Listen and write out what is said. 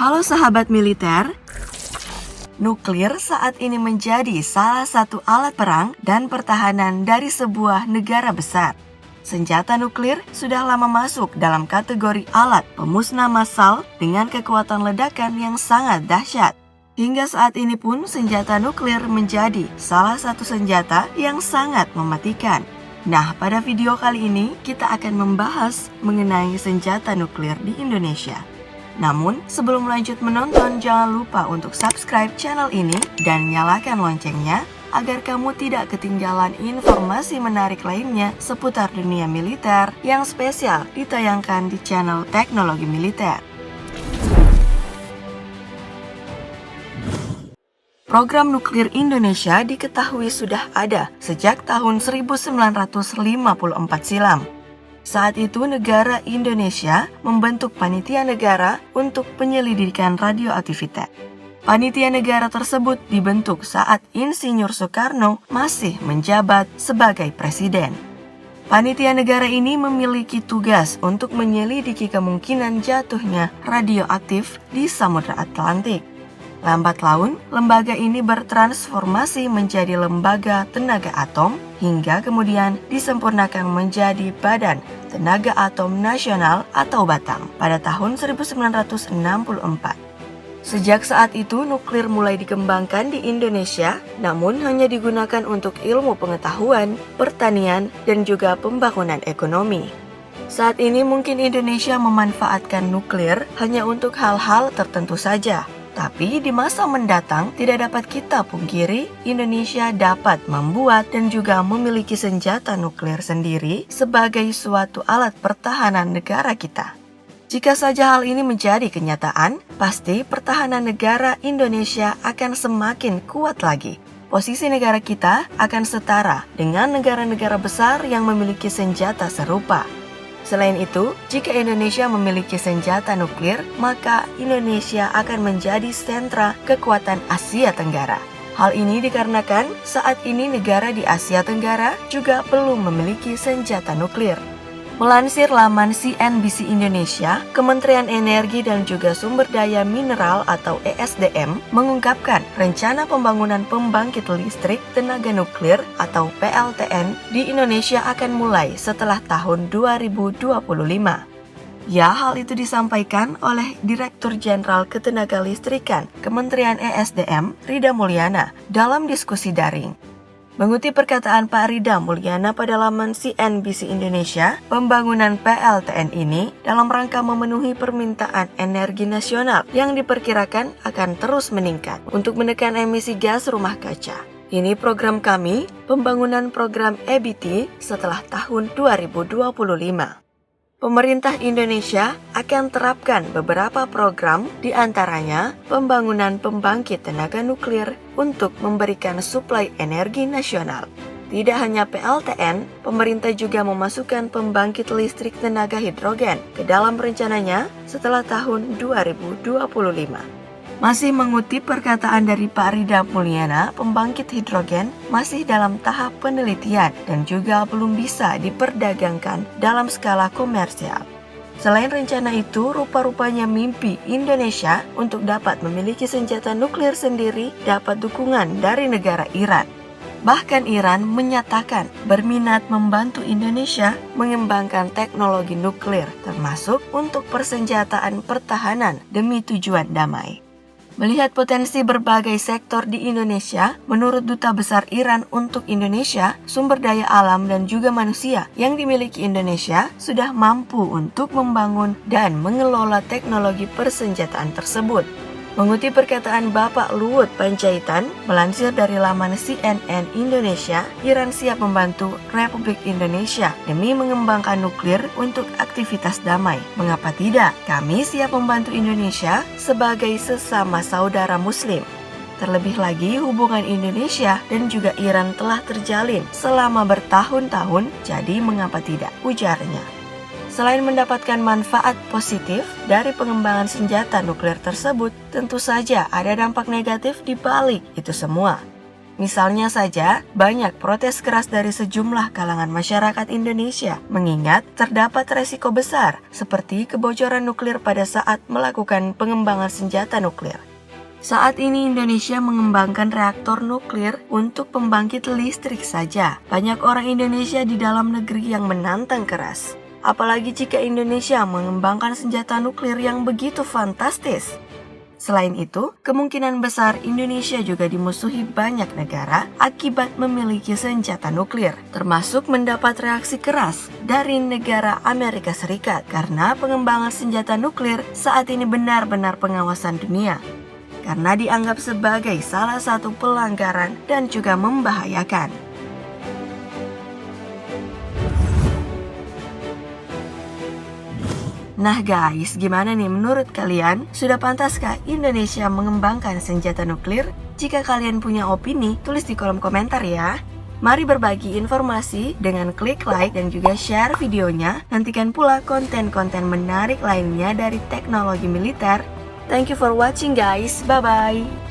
Halo sahabat militer, nuklir saat ini menjadi salah satu alat perang dan pertahanan dari sebuah negara besar. Senjata nuklir sudah lama masuk dalam kategori alat pemusnah massal dengan kekuatan ledakan yang sangat dahsyat. Hingga saat ini pun senjata nuklir menjadi salah satu senjata yang sangat mematikan. Nah, pada video kali ini kita akan membahas mengenai senjata nuklir di Indonesia. Namun, sebelum lanjut menonton, jangan lupa untuk subscribe channel ini dan nyalakan loncengnya agar kamu tidak ketinggalan informasi menarik lainnya seputar dunia militer yang spesial ditayangkan di channel Teknologi Militer. Program nuklir Indonesia diketahui sudah ada sejak tahun 1954 silam. Saat itu negara Indonesia membentuk Panitia Negara untuk Penyelidikan Radioaktivitas. Panitia Negara tersebut dibentuk saat Insinyur Soekarno masih menjabat sebagai presiden. Panitia Negara ini memiliki tugas untuk menyelidiki kemungkinan jatuhnya radioaktif di Samudra Atlantik. Lambat laun, lembaga ini bertransformasi menjadi Lembaga Tenaga Atom hingga kemudian disempurnakan menjadi Badan Tenaga Atom Nasional atau Batam pada tahun 1964. Sejak saat itu, nuklir mulai dikembangkan di Indonesia, namun hanya digunakan untuk ilmu pengetahuan, pertanian, dan juga pembangunan ekonomi. Saat ini mungkin Indonesia memanfaatkan nuklir hanya untuk hal-hal tertentu saja. Tapi di masa mendatang tidak dapat kita pungkiri Indonesia dapat membuat dan juga memiliki senjata nuklir sendiri sebagai suatu alat pertahanan negara kita. Jika saja hal ini menjadi kenyataan, pasti pertahanan negara Indonesia akan semakin kuat lagi. Posisi negara kita akan setara dengan negara-negara besar yang memiliki senjata serupa. Selain itu, jika Indonesia memiliki senjata nuklir, maka Indonesia akan menjadi sentra kekuatan Asia Tenggara. Hal ini dikarenakan saat ini negara di Asia Tenggara juga belum memiliki senjata nuklir. Melansir laman CNBC Indonesia, Kementerian Energi dan juga Sumber Daya Mineral atau ESDM mengungkapkan rencana pembangunan pembangkit listrik tenaga nuklir atau PLTN di Indonesia akan mulai setelah tahun 2025. Ya, hal itu disampaikan oleh Direktur Jenderal Ketenagalistrikan Kementerian ESDM, Rida Mulyana, dalam diskusi daring. Mengutip perkataan Pak Rida Mulyana pada laman CNBC Indonesia, pembangunan PLTN ini dalam rangka memenuhi permintaan energi nasional yang diperkirakan akan terus meningkat untuk menekan emisi gas rumah kaca. Ini program kami, pembangunan program EBT setelah tahun 2025. Pemerintah Indonesia akan terapkan beberapa program, di antaranya pembangunan pembangkit tenaga nuklir untuk memberikan suplai energi nasional. Tidak hanya PLTN, pemerintah juga memasukkan pembangkit listrik tenaga hidrogen ke dalam rencananya setelah tahun 2025. Masih mengutip perkataan dari Pak Rida Mulyana, pembangkit hidrogen masih dalam tahap penelitian dan juga belum bisa diperdagangkan dalam skala komersial. Selain rencana itu, rupa-rupanya mimpi Indonesia untuk dapat memiliki senjata nuklir sendiri dapat dukungan dari negara Iran. Bahkan Iran menyatakan berminat membantu Indonesia mengembangkan teknologi nuklir, termasuk untuk persenjataan pertahanan demi tujuan damai. Melihat potensi berbagai sektor di Indonesia, menurut Duta Besar Iran untuk Indonesia, sumber daya alam dan juga manusia yang dimiliki Indonesia sudah mampu untuk membangun dan mengelola teknologi persenjataan tersebut. Mengutip perkataan Bapak Luhut Panjaitan, melansir dari laman CNN Indonesia, Iran siap membantu Republik Indonesia demi mengembangkan nuklir untuk aktivitas damai. Mengapa tidak? Kami siap membantu Indonesia sebagai sesama saudara Muslim. Terlebih lagi, hubungan Indonesia dan juga Iran telah terjalin selama bertahun-tahun, jadi mengapa tidak? Ujarnya. Selain mendapatkan manfaat positif dari pengembangan senjata nuklir tersebut, tentu saja ada dampak negatif di balik itu semua. Misalnya saja, banyak protes keras dari sejumlah kalangan masyarakat Indonesia, mengingat terdapat resiko besar seperti kebocoran nuklir pada saat melakukan pengembangan senjata nuklir. Saat ini Indonesia mengembangkan reaktor nuklir untuk pembangkit listrik saja. Banyak orang Indonesia di dalam negeri yang menantang keras. Apalagi jika Indonesia mengembangkan senjata nuklir yang begitu fantastis. Selain itu, kemungkinan besar Indonesia juga dimusuhi banyak negara akibat memiliki senjata nuklir, termasuk mendapat reaksi keras dari negara Amerika Serikat karena pengembangan senjata nuklir saat ini benar-benar pengawasan dunia, karena dianggap sebagai salah satu pelanggaran dan juga membahayakan. Nah guys, gimana nih menurut kalian? Sudah pantaskah Indonesia mengembangkan senjata nuklir? Jika kalian punya opini, tulis di kolom komentar ya. Mari berbagi informasi dengan klik like dan juga share videonya. Nantikan pula konten-konten menarik lainnya dari teknologi militer. Thank you for watching guys, bye-bye.